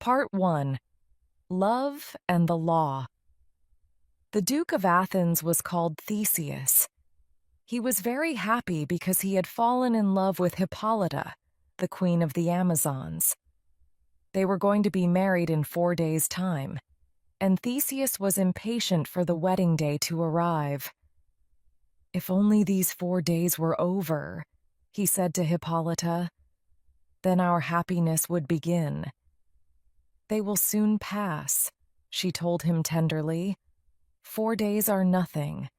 Part 1. Love and the Law. The Duke of Athens was called Theseus. He was very happy because he had fallen in love with Hippolyta, the queen of the Amazons. They were going to be married in 4 days' time, and Theseus was impatient for the wedding day to arrive. "If only these 4 days were over," he said to Hippolyta, "then our happiness would begin." "They will soon pass," she told him tenderly. "4 days are nothing.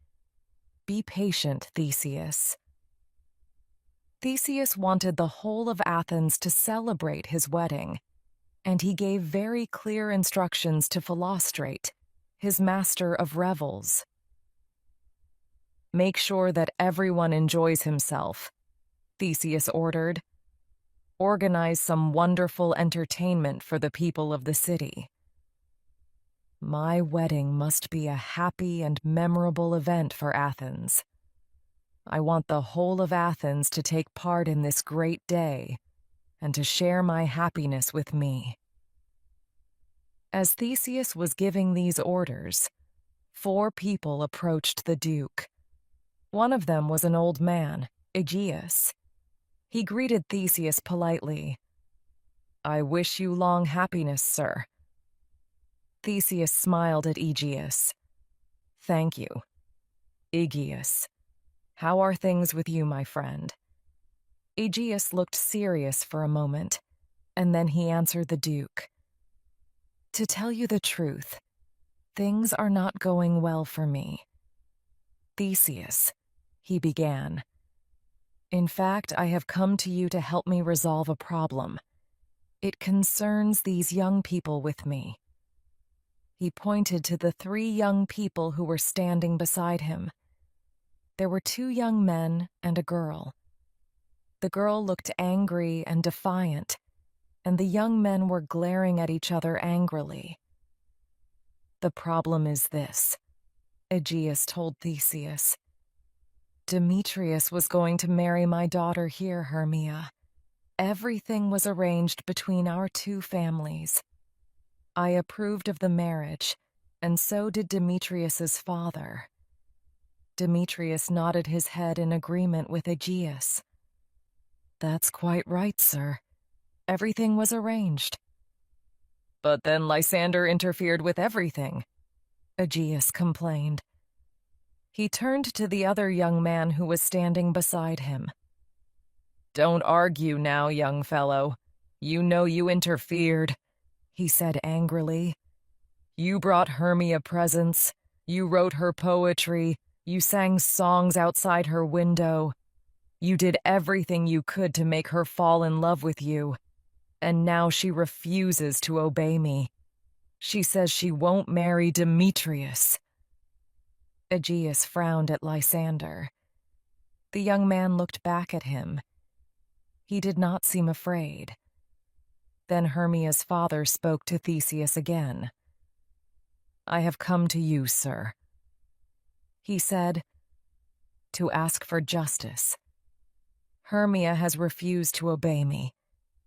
Be patient, Theseus." Theseus wanted the whole of Athens to celebrate his wedding, and he gave very clear instructions to Philostrate, his master of revels. "Make sure that everyone enjoys himself," Theseus ordered. "Organize some wonderful entertainment for the people of the city. My wedding must be a happy and memorable event for Athens. I want the whole of Athens to take part in this great day and to share my happiness with me." As Theseus was giving these orders, 4 people approached the Duke. One of them was an old man, Aegeus. He greeted Theseus politely. "I wish you long happiness, sir." Theseus smiled at Aegeus. "Thank you." "Aegeus, how are things with you, my friend?" Aegeus looked serious for a moment, and then he answered the Duke. "To tell you the truth, things are not going well for me." "Theseus," he began, "in fact, I have come to you to help me resolve a problem. It concerns these young people with me." He pointed to the 3 young people who were standing beside him. There were 2 young men and a girl. The girl looked angry and defiant, and the young men were glaring at each other angrily. "The problem is this," Aegeus told Theseus. "Demetrius was going to marry my daughter here, Hermia. Everything was arranged between our 2 families. I approved of the marriage, and so did Demetrius's father." Demetrius nodded his head in agreement with Aegeus. "That's quite right, sir. Everything was arranged." "But then Lysander interfered with everything," Aegeus complained. He turned to the other young man who was standing beside him. "Don't argue now, young fellow. You know you interfered," he said angrily. "You brought Hermia presents, you wrote her poetry, you sang songs outside her window. You did everything you could to make her fall in love with you, and now she refuses to obey me. She says she won't marry Demetrius." Aegeus frowned at Lysander. The young man looked back at him. He did not seem afraid. Then Hermia's father spoke to Theseus again. "I have come to you, sir," he said, "to ask for justice. Hermia has refused to obey me.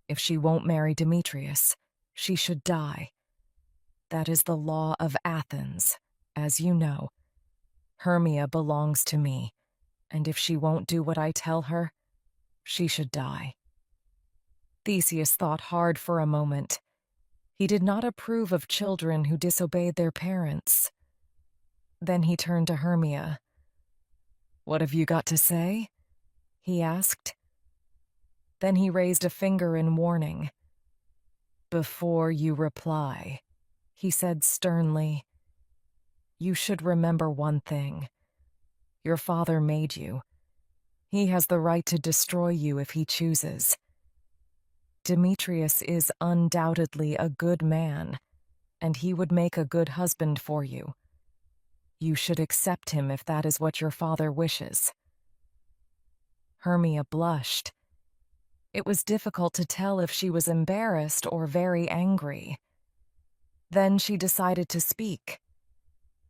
If she won't marry Demetrius, she should die. That is the law of Athens, as you know. Hermia belongs to me, and if she won't do what I tell her, she should die." Theseus thought hard for a moment. He did not approve of children who disobeyed their parents. Then he turned to Hermia. "What have you got to say?" he asked. Then he raised a finger in warning. "Before you reply," he said sternly, "you should remember one thing. Your father made you. He has the right to destroy you if he chooses. Demetrius is undoubtedly a good man, and he would make a good husband for you. You should accept him if that is what your father wishes." Hermia blushed. It was difficult to tell if she was embarrassed or very angry. Then she decided to speak.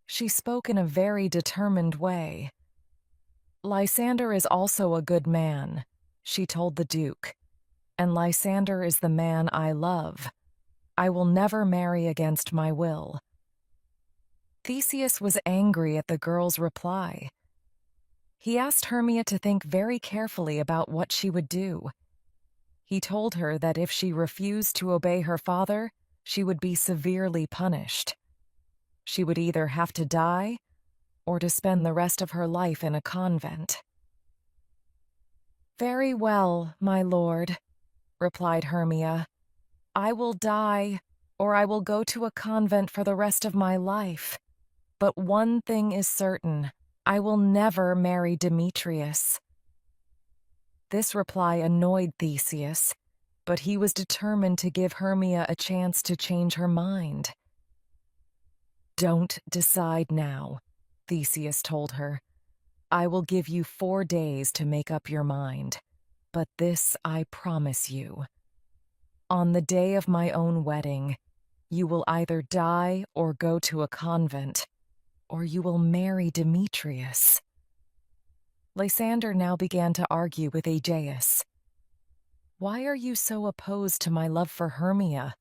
She spoke in a very determined way. "Lysander is also a good man," she told the Duke, "and Lysander is the man I love. I will never marry against my will." Theseus was angry at the girl's reply. He asked Hermia to think very carefully about what she would do. He told her that if she refused to obey her father, she would be severely punished. She would either have to die or to spend the rest of her life in a convent. "Very well, my lord," replied Hermia. "I will die, or I will go to a convent for the rest of my life. But one thing is certain, I will never marry Demetrius." This reply annoyed Theseus, but he was determined to give Hermia a chance to change her mind. "Don't decide now," Theseus told her. "I will give you 4 days to make up your mind, but this I promise you. On the day of my own wedding, you will either die or go to a convent, or you will marry Demetrius." Lysander now began to argue with Aegeus. "Why are you so opposed to my love for Hermia?"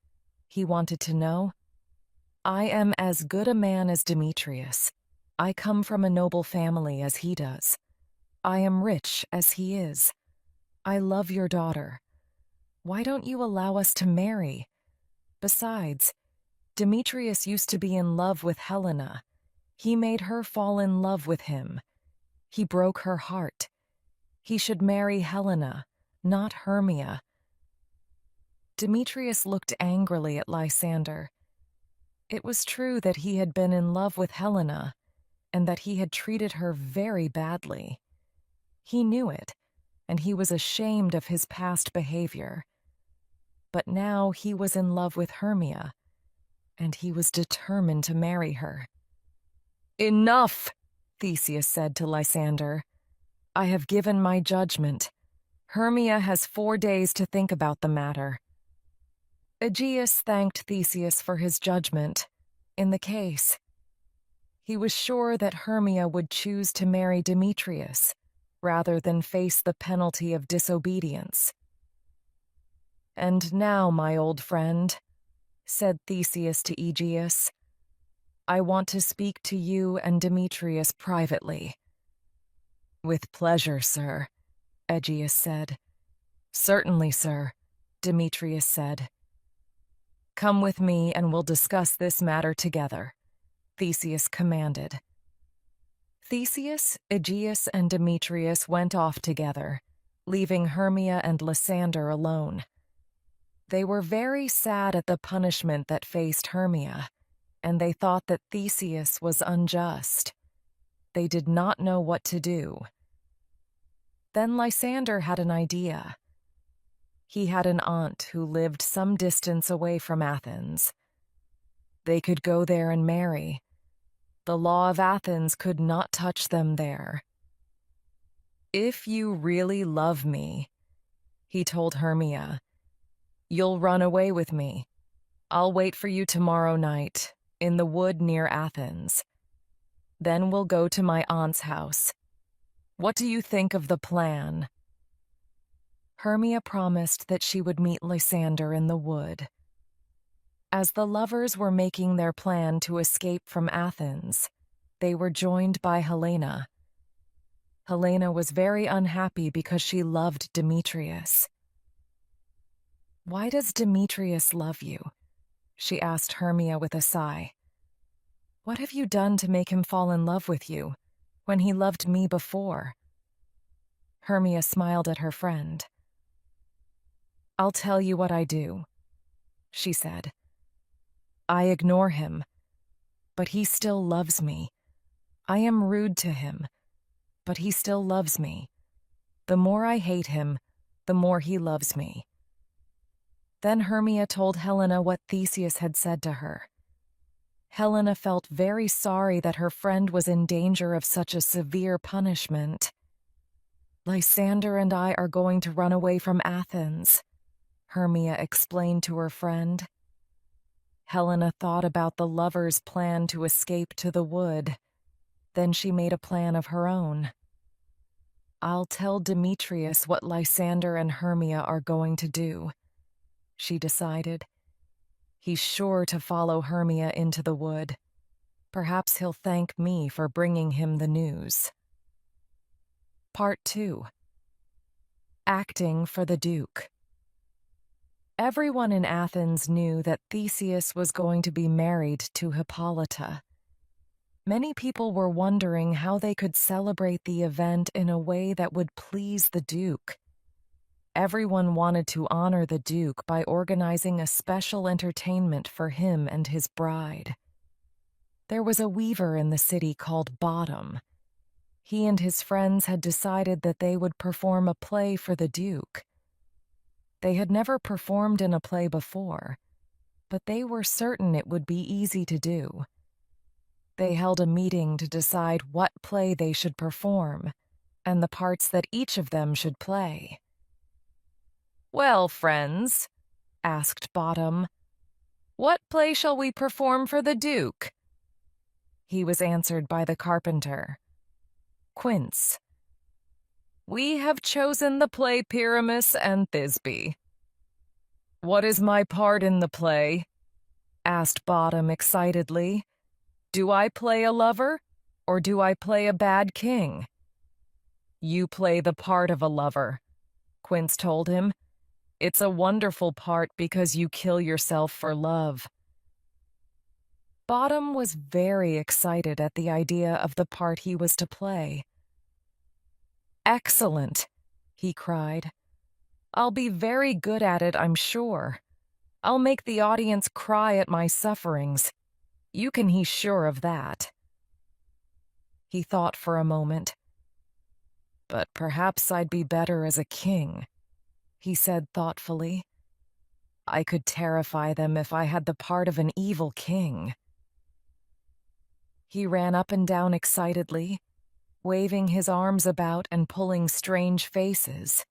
he wanted to know. "I am as good a man as Demetrius. I come from a noble family as he does. I am rich as he is. I love your daughter. Why don't you allow us to marry? Besides, Demetrius used to be in love with Helena. He made her fall in love with him. He broke her heart. He should marry Helena, not Hermia." Demetrius looked angrily at Lysander. It was true that he had been in love with Helena, and that he had treated her very badly. He knew it, and he was ashamed of his past behavior. But now he was in love with Hermia, and he was determined to marry her. "Enough," Theseus said to Lysander. "I have given my judgment. Hermia has 4 days to think about the matter." Aegeus thanked Theseus for his judgment in the case. He was sure that Hermia would choose to marry Demetrius rather than face the penalty of disobedience. "And now, my old friend," said Theseus to Aegeus, "I want to speak to you and Demetrius privately." "With pleasure, sir," Aegeus said. "Certainly, sir," Demetrius said. "Come with me and we'll discuss this matter together," Theseus commanded. Theseus, Aegeus, and Demetrius went off together, leaving Hermia and Lysander alone. They were very sad at the punishment that faced Hermia, and they thought that Theseus was unjust. They did not know what to do. Then Lysander had an idea. He had an aunt who lived some distance away from Athens. They could go there and marry. The law of Athens could not touch them there. "If you really love me," he told Hermia, "you'll run away with me. I'll wait for you tomorrow night, in the wood near Athens. Then we'll go to my aunt's house. What do you think of the plan?" Hermia promised that she would meet Lysander in the wood. As the lovers were making their plan to escape from Athens, they were joined by Helena. Helena was very unhappy because she loved Demetrius. "Why does Demetrius love you?" she asked Hermia with a sigh. "What have you done to make him fall in love with you, when he loved me before?" Hermia smiled at her friend. "I'll tell you what I do," she said. "I ignore him, but he still loves me. I am rude to him, but he still loves me. The more I hate him, the more he loves me." Then Hermia told Helena what Theseus had said to her. Helena felt very sorry that her friend was in danger of such a severe punishment. "Lysander and I are going to run away from Athens," Hermia explained to her friend. Helena thought about the lovers' plan to escape to the wood. Then she made a plan of her own. "I'll tell Demetrius what Lysander and Hermia are going to do," she decided. He's sure to follow Hermia into the wood. Perhaps he'll thank me for bringing him the news. Part 2. Acting for the Duke. Everyone in Athens knew that Theseus was going to be married to Hippolyta. Many people were wondering how they could celebrate the event in a way that would please the Duke. Everyone wanted to honor the Duke by organizing a special entertainment for him and his bride. There was a weaver in the city called Bottom. He and his friends had decided that they would perform a play for the Duke. They had never performed in a play before, but they were certain it would be easy to do. They held a meeting to decide what play they should perform and the parts that each of them should play. "Well, friends," asked Bottom, "what play shall we perform for the Duke?" He was answered by the carpenter. "Quince." "We have chosen the play Pyramus and Thisbe." "What is my part in the play?" asked Bottom excitedly. "Do I play a lover, or do I play a bad king?" "You play the part of a lover," Quince told him. "It's a wonderful part because you kill yourself for love." Bottom was very excited at the idea of the part he was to play. "Excellent," he cried. "I'll be very good at it, I'm sure. I'll make the audience cry at my sufferings. You can be sure of that." He thought for a moment. "But perhaps I'd be better as a king," he said thoughtfully. "I could terrify them if I had the part of an evil king." He ran up and down excitedly, waving his arms about and pulling strange faces.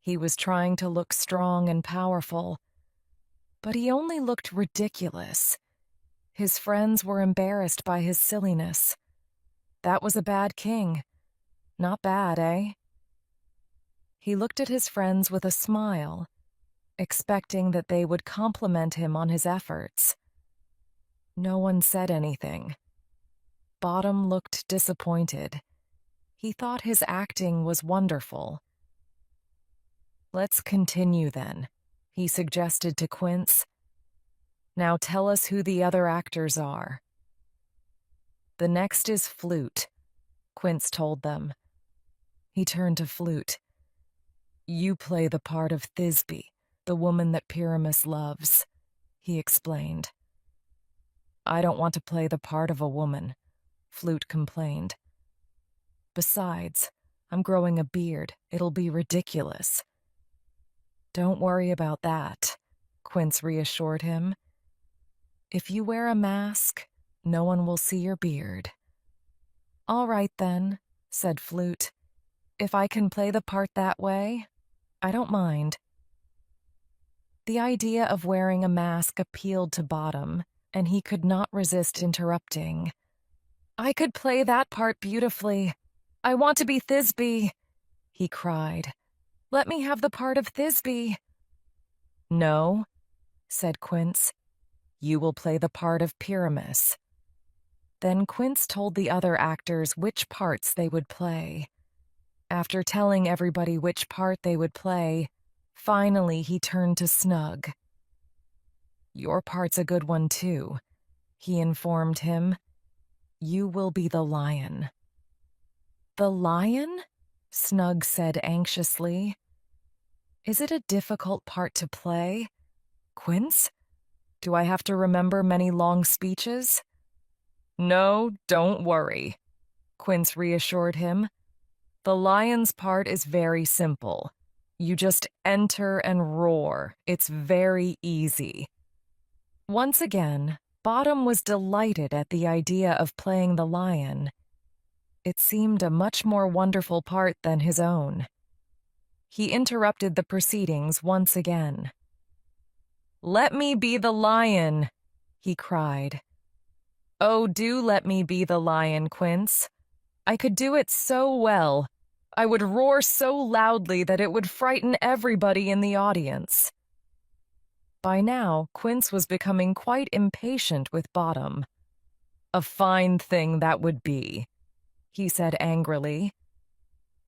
He was trying to look strong and powerful, but he only looked ridiculous. His friends were embarrassed by his silliness. That was a bad king. Not bad, eh? He looked at his friends with a smile, expecting that they would compliment him on his efforts. No one said anything. Bottom looked disappointed. He thought his acting was wonderful. "Let's continue then," he suggested to Quince. "Now tell us who the other actors are." "The next is Flute," Quince told them. He turned to Flute. "You play the part of Thisbe, the woman that Pyramus loves," he explained. "I don't want to play the part of a woman," Flute complained. "Besides, I'm growing a beard. It'll be ridiculous." "Don't worry about that," Quince reassured him. "If you wear a mask, no one will see your beard." "All right then," said Flute. "If I can play the part that way, I don't mind." The idea of wearing a mask appealed to Bottom, and he could not resist interrupting. "I could play that part beautifully. I want to be Thisbe," he cried. "Let me have the part of Thisbe." "No," said Quince. "You will play the part of Pyramus." Then Quince told the other actors which parts they would play. After telling everybody which part they would play, finally he turned to Snug. "Your part's a good one too," he informed him. "You will be the lion." "The lion?" Snug said anxiously. "Is it a difficult part to play? Quince? Do I have to remember many long speeches?" "No, don't worry," Quince reassured him. "The lion's part is very simple. You just enter and roar. It's very easy." Once again, Bottom was delighted at the idea of playing the lion. It seemed a much more wonderful part than his own. He interrupted the proceedings once again. "Let me be the lion," he cried. "Oh, do let me be the lion, Quince. I could do it so well. I would roar so loudly that it would frighten everybody in the audience." By now, Quince was becoming quite impatient with Bottom. "A fine thing that would be," he said angrily.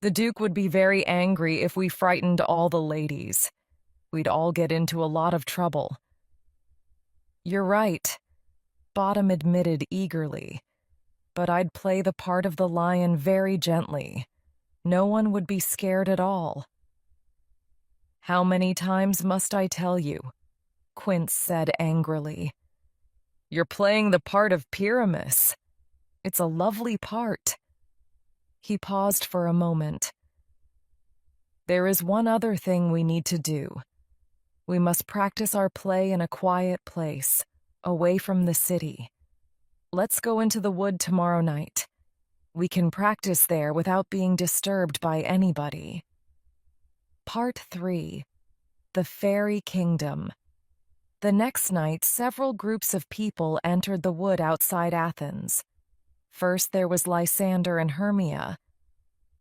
"The Duke would be very angry if we frightened all the ladies. We'd all get into a lot of trouble." "You're right," Bottom admitted eagerly. "But I'd play the part of the lion very gently. No one would be scared at all." "How many times must I tell you?" Quince said angrily. "You're playing the part of Pyramus. It's a lovely part." He paused for a moment. "There is one other thing we need to do. We must practice our play in a quiet place, away from the city. Let's go into the wood tomorrow night. We can practice there without being disturbed by anybody." Part 3. The Fairy Kingdom. The next night, several groups of people entered the wood outside Athens. First there was Lysander and Hermia.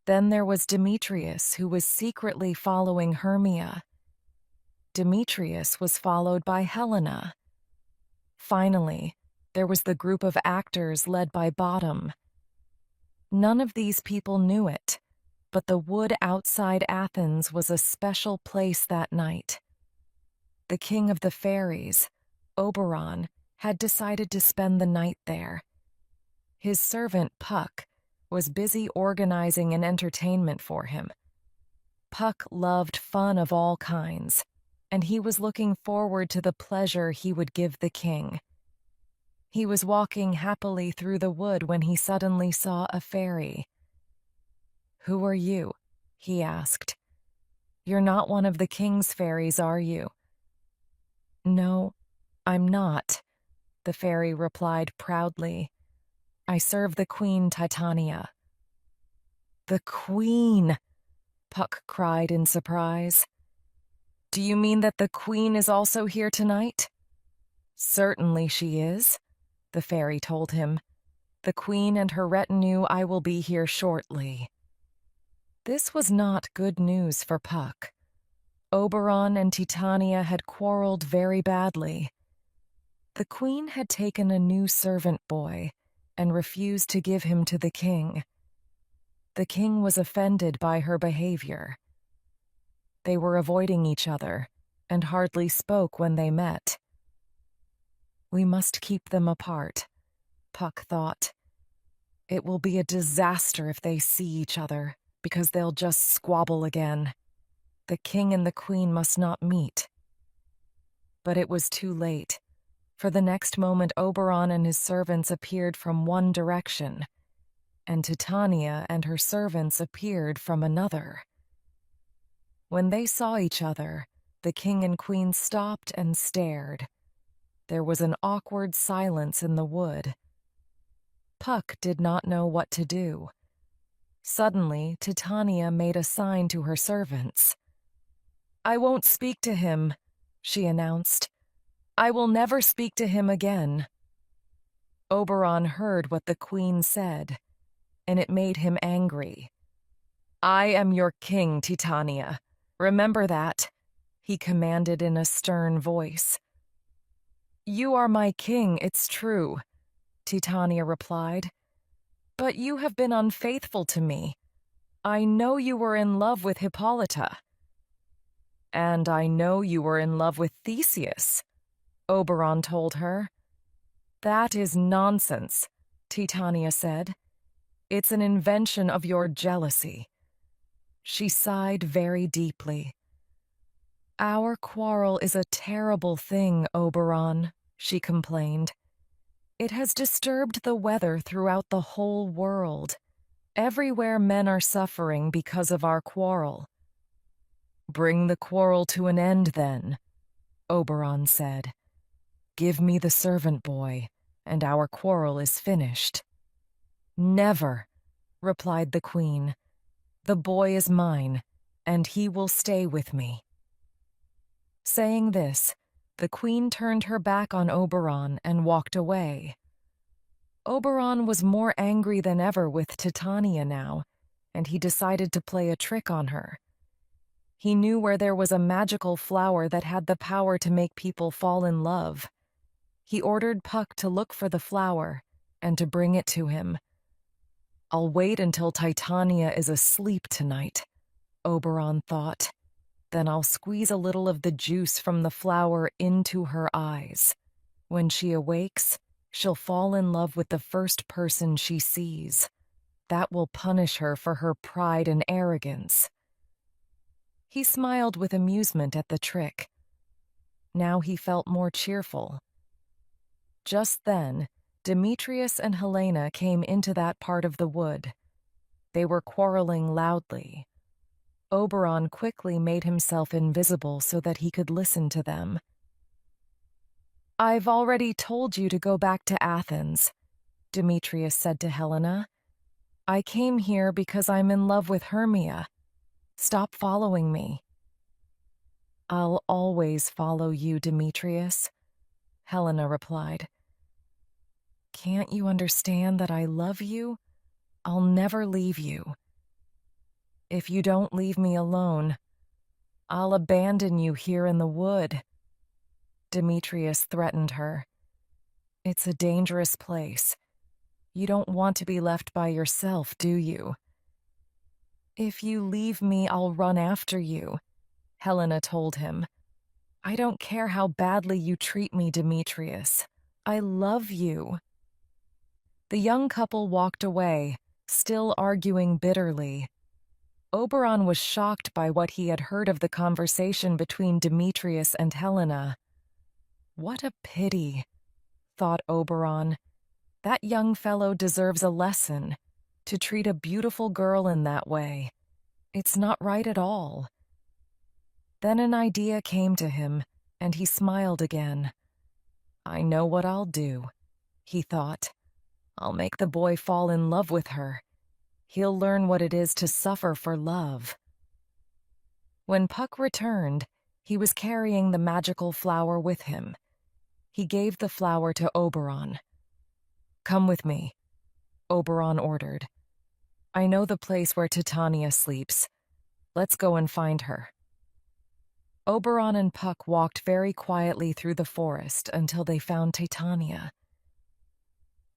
Then there was Demetrius, who was secretly following Hermia. Demetrius was followed by Helena. Finally, there was the group of actors led by Bottom. None of these people knew it, but the wood outside Athens was a special place that night. The king of the fairies, Oberon, had decided to spend the night there. His servant, Puck, was busy organizing an entertainment for him. Puck loved fun of all kinds, and he was looking forward to the pleasure he would give the king. He was walking happily through the wood when he suddenly saw a fairy. "Who are you?" he asked. "You're not one of the king's fairies, are you?" "No, I'm not," the fairy replied proudly. "I serve the Queen Titania." "The Queen!" Puck cried in surprise. "Do you mean that the Queen is also here tonight?" "Certainly she is," the fairy told him. "The Queen and her retinue I will be here shortly." This was not good news for Puck. Oberon and Titania had quarreled very badly. The Queen had taken a new servant boy and refused to give him to the king. The king was offended by her behavior. They were avoiding each other and hardly spoke when they met. "We must keep them apart," Puck thought. "It will be a disaster if they see each other, because they'll just squabble again. The king and the queen must not meet." But it was too late, for the next moment Oberon and his servants appeared from one direction, and Titania and her servants appeared from another. When they saw each other, the king and queen stopped and stared. There was an awkward silence in the wood. Puck did not know what to do. Suddenly, Titania made a sign to her servants. "I won't speak to him," she announced. "I will never speak to him again." Oberon heard what the queen said, and it made him angry. "I am your king, Titania. Remember that," he commanded in a stern voice. "You are my king, it's true," Titania replied. "But you have been unfaithful to me. I know you were in love with Hippolyta." "And I know you were in love with Theseus," Oberon told her. "That is nonsense," Titania said. "It's an invention of your jealousy." She sighed very deeply. "Our quarrel is a terrible thing, Oberon," she complained. "It has disturbed the weather throughout the whole world. Everywhere men are suffering because of our quarrel." "Bring the quarrel to an end, then," Oberon said. "Give me the servant boy, and our quarrel is finished." "Never," replied the queen. "The boy is mine, and he will stay with me." Saying this, the queen turned her back on Oberon and walked away. Oberon was more angry than ever with Titania now, and he decided to play a trick on her. He knew where there was a magical flower that had the power to make people fall in love. He ordered Puck to look for the flower and to bring it to him. "I'll wait until Titania is asleep tonight," Oberon thought. "Then I'll squeeze a little of the juice from the flower into her eyes. When she awakes, she'll fall in love with the first person she sees. That will punish her for her pride and arrogance." He smiled with amusement at the trick. Now he felt more cheerful. Just then, Demetrius and Helena came into that part of the wood. They were quarreling loudly. Oberon quickly made himself invisible so that he could listen to them. "I've already told you to go back to Athens," Demetrius said to Helena. "I came here because I'm in love with Hermia. Stop following me." "I'll always follow you, Demetrius," Helena replied. "Can't you understand that I love you? I'll never leave you. If you don't leave me alone, I'll abandon you here in the wood," Demetrius threatened her. "It's a dangerous place. You don't want to be left by yourself, do you?" "If you leave me, I'll run after you," Helena told him. "I don't care how badly you treat me, Demetrius. I love you." The young couple walked away, still arguing bitterly. Oberon was shocked by what he had heard of the conversation between Demetrius and Helena. "What a pity," thought Oberon. "That young fellow deserves a lesson. To treat a beautiful girl in that way. It's not right at all." Then an idea came to him, and he smiled again. "I know what I'll do," he thought. "I'll make the boy fall in love with her. He'll learn what it is to suffer for love." When Puck returned, he was carrying the magical flower with him. He gave the flower to Oberon. "Come with me," Oberon ordered. "I know the place where Titania sleeps. Let's go and find her." Oberon and Puck walked very quietly through the forest until they found Titania.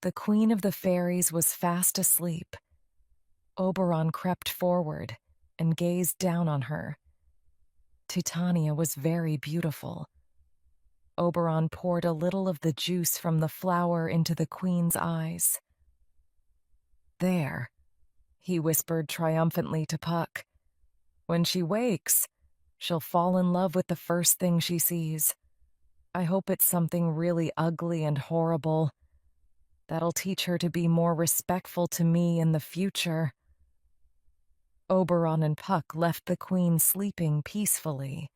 The queen of the fairies was fast asleep. Oberon crept forward and gazed down on her. Titania was very beautiful. Oberon poured a little of the juice from the flower into the queen's eyes. "There," he whispered triumphantly to Puck. "When she wakes, she'll fall in love with the first thing she sees. I hope it's something really ugly and horrible. That'll teach her to be more respectful to me in the future." Oberon and Puck left the queen sleeping peacefully.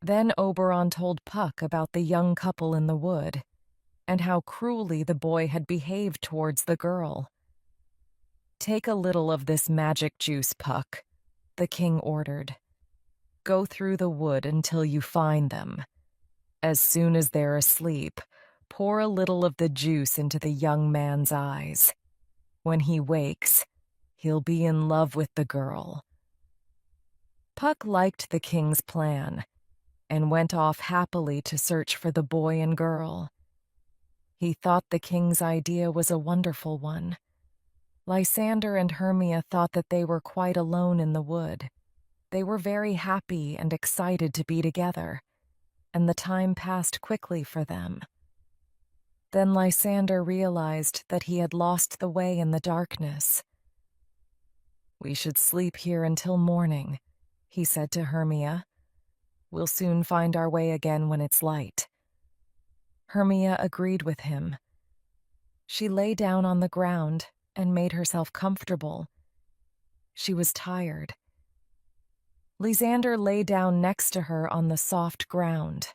Then Oberon told Puck about the young couple in the wood, and how cruelly the boy had behaved towards the girl. "Take a little of this magic juice, Puck," the king ordered. "Go through the wood until you find them. As soon as they're asleep, pour a little of the juice into the young man's eyes. When he wakes, he'll be in love with the girl." Puck liked the king's plan and went off happily to search for the boy and girl. He thought the king's idea was a wonderful one. Lysander and Hermia thought that they were quite alone in the wood. They were very happy and excited to be together, and the time passed quickly for them. Then Lysander realized that he had lost the way in the darkness. "We should sleep here until morning," he said to Hermia. "We'll soon find our way again when it's light." Hermia agreed with him. She lay down on the ground and made herself comfortable. She was tired. Lysander lay down next to her on the soft ground.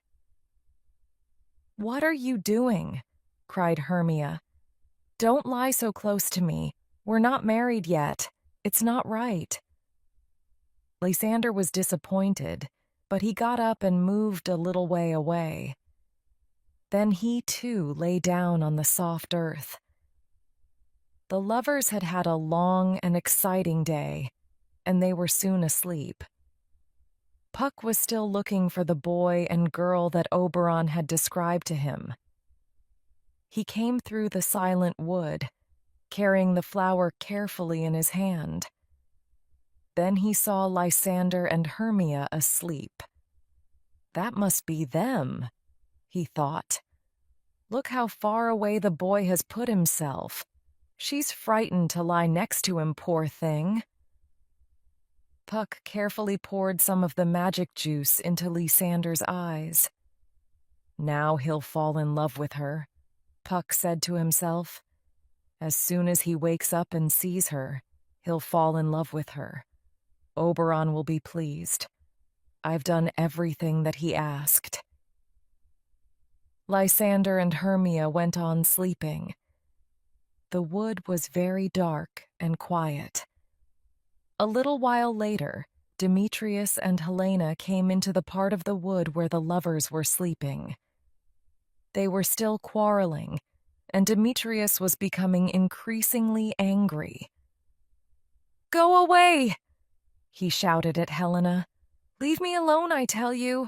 "What are you doing?" cried Hermia. "Don't lie so close to me. We're not married yet. It's not right." Lysander was disappointed, but he got up and moved a little way away. Then he too lay down on the soft earth. The lovers had had a long and exciting day, and they were soon asleep. Puck was still looking for the boy and girl that Oberon had described to him. He came through the silent wood, carrying the flower carefully in his hand. Then he saw Lysander and Hermia asleep. That must be them, he thought. Look how far away the boy has put himself. She's frightened to lie next to him, poor thing. Puck carefully poured some of the magic juice into Lysander's eyes. Now he'll fall in love with her, Puck said to himself. As soon as he wakes up and sees her, he'll fall in love with her. Oberon will be pleased. I've done everything that he asked. Lysander and Hermia went on sleeping. The wood was very dark and quiet. A little while later, Demetrius and Helena came into the part of the wood where the lovers were sleeping. They were still quarreling, and Demetrius was becoming increasingly angry. "Go away!" he shouted at Helena. "Leave me alone, I tell you."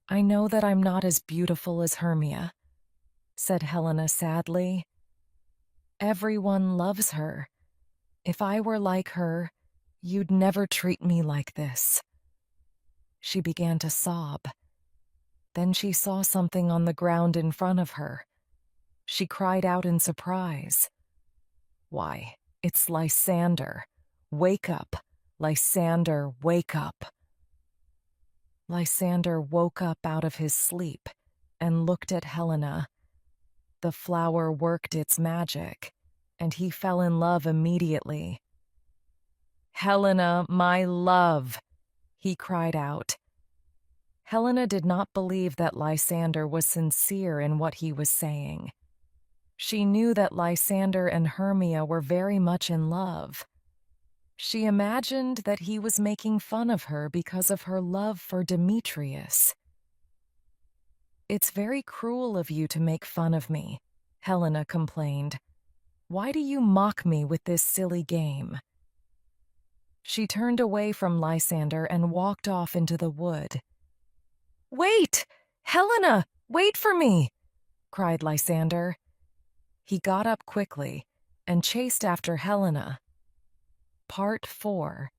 "I know that I'm not as beautiful as Hermia," said Helena sadly. "Everyone loves her. If I were like her, you'd never treat me like this." She began to sob. Then she saw something on the ground in front of her. She cried out in surprise. "Why, it's Lysander. Wake up, Lysander, wake up." Lysander woke up out of his sleep and looked at Helena. The flower worked its magic, and he fell in love immediately. "Helena, my love!" he cried out. Helena did not believe that Lysander was sincere in what he was saying. She knew that Lysander and Hermia were very much in love. She imagined that he was making fun of her because of her love for Demetrius. "It's very cruel of you to make fun of me," Helena complained. "Why do you mock me with this silly game?" She turned away from Lysander and walked off into the wood. "Wait! Helena, wait for me!" cried Lysander. He got up quickly and chased after Helena. Part 4.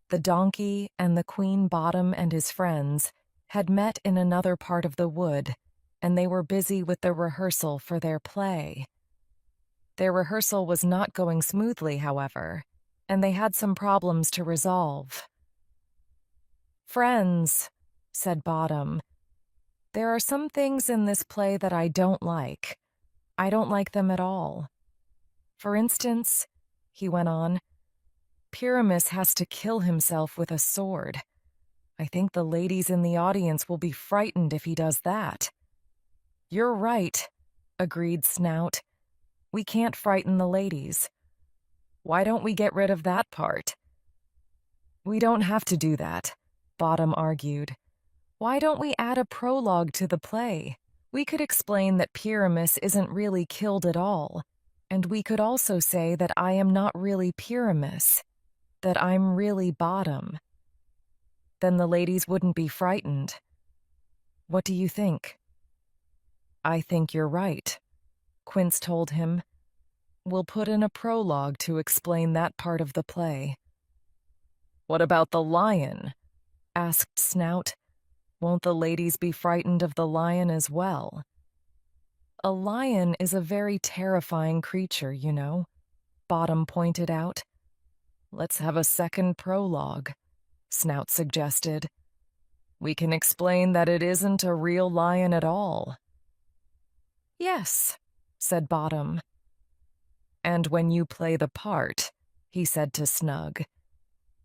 The donkey and the Queen Bottom and his friends had met in another part of the wood, and they were busy with the rehearsal for their play. Their rehearsal was not going smoothly, however, and they had some problems to resolve. "Friends," said Bottom, "there are some things in this play that I don't like. I don't like them at all. For instance," he went on, "Pyramus has to kill himself with a sword. I think the ladies in the audience will be frightened if he does that." "You're right," agreed Snout. "We can't frighten the ladies. Why don't we get rid of that part?" "We don't have to do that," Bottom argued. "Why don't we add a prologue to the play? We could explain that Pyramus isn't really killed at all, and we could also say that I am not really Pyramus, that I'm really Bottom. Then the ladies wouldn't be frightened. What do you think?" "I think you're right," Quince told him. "We'll put in a prologue to explain that part of the play." "What about the lion?" asked Snout. "Won't the ladies be frightened of the lion as well?" "A lion is a very terrifying creature, you know," Bottom pointed out. "Let's have a second prologue," Snout suggested. "We can explain that it isn't a real lion at all." "Yes," said Bottom. "And when you play the part," he said to Snug,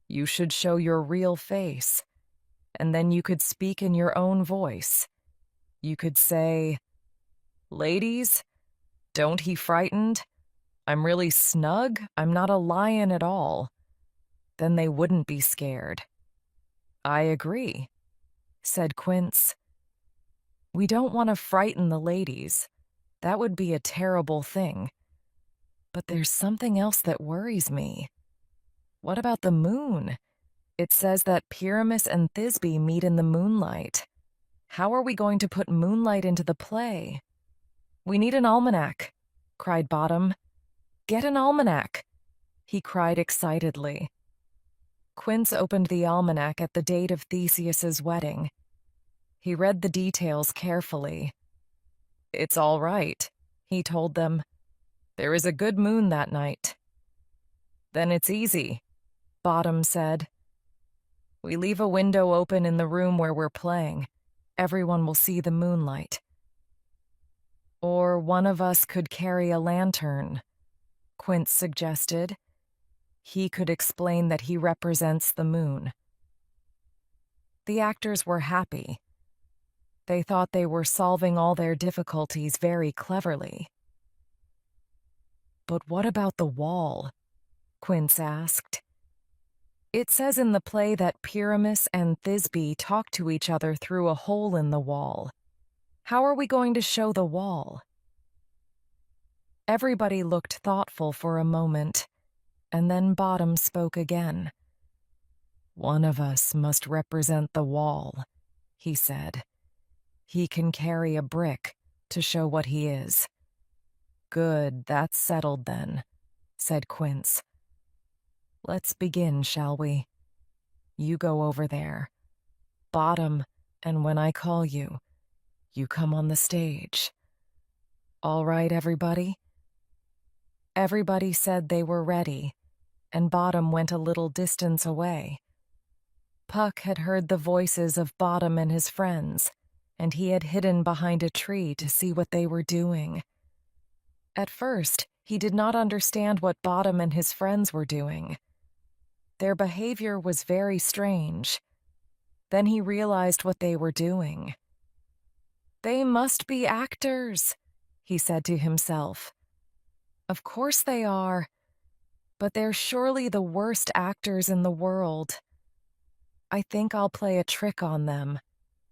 "you should show your real face, and then you could speak in your own voice. You could say, 'Ladies, don't he frightened? I'm really Snug, I'm not a lion at all.' Then they wouldn't be scared." "I agree," said Quince. "We don't want to frighten the ladies. That would be a terrible thing. But there's something else that worries me. What about the moon? It says that Pyramus and Thisbe meet in the moonlight. How are we going to put moonlight into the play? We need an almanac, cried Bottom. Get an almanac, he cried excitedly. Quince opened the almanac at the date of Theseus's wedding. He read the details carefully. It's all right, he told them. There is a good moon that night. Then it's easy, Bottom said. We leave a window open in the room where we're playing. Everyone will see the moonlight. Or one of us could carry a lantern, Quince suggested. He could explain that he represents the moon. The actors were happy. They thought they were solving all their difficulties very cleverly. But what about the wall? Quince asked. It says in the play that Pyramus and Thisbe talk to each other through a hole in the wall. How are we going to show the wall? Everybody looked thoughtful for a moment, and then Bottom spoke again. One of us must represent the wall, he said. He can carry a brick to show what he is. Good, that's settled then, said Quince. Let's begin, shall we? You go over there. Bottom, and when I call you, you come on the stage. All right, everybody? Everybody said they were ready, and Bottom went a little distance away. Puck had heard the voices of Bottom and his friends, and he had hidden behind a tree to see what they were doing. At first, he did not understand what Bottom and his friends were doing. Their behavior was very strange. Then he realized what they were doing. They must be actors, he said to himself. Of course they are, but they're surely the worst actors in the world. I think I'll play a trick on them.